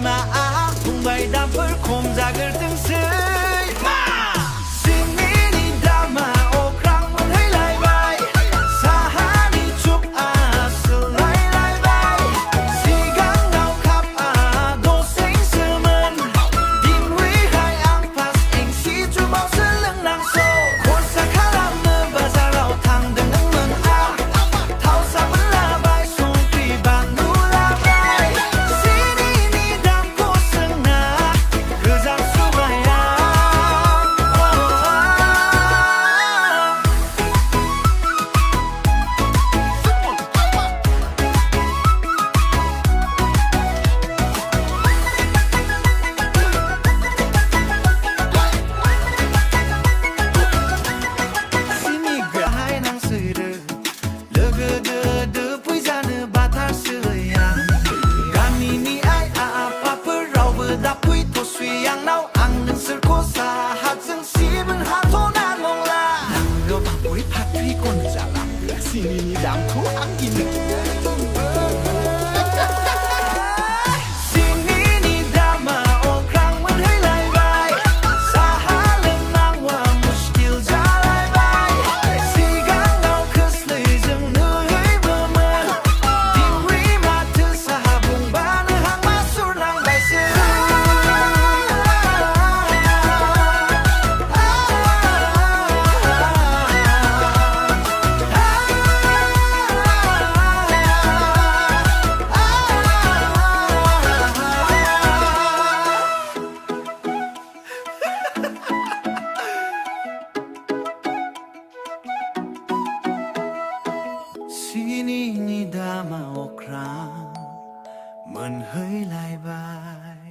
마 풍바이 담불 콤작을 등슬 신민이 담아 오크랑문 헤이라이바이 사하니 줍아 슬라이라이바이 시간 나오캅아 도생스문 딘위하이 앙파스 앵시 주먹 슬릉랑소 고사카람는 바사라오 탕등능문 아 타오사문 라바이 손귀 반누라바이 신인이 담고 승나 그 장수바야 신이가 하이 낭스르 르그드드 부이자느 바탈스야 가미니 아이 아파프 라우브다 부이토 수양 나우 앙능슬 고사 하증 씹은 하토난 몽라 낭려 바보이 파트리 꼰자라 신이니 담토 안기는 신인이 담아 오크랑문 헤이라이바이 사할은 낭와 무시길 잘라이바이 시간 나오크 슬리즘 너의 범은 딘위마트 사하봉바는 항마술랑 발스 신인이 담아 오크랑 먼 hơi lại bài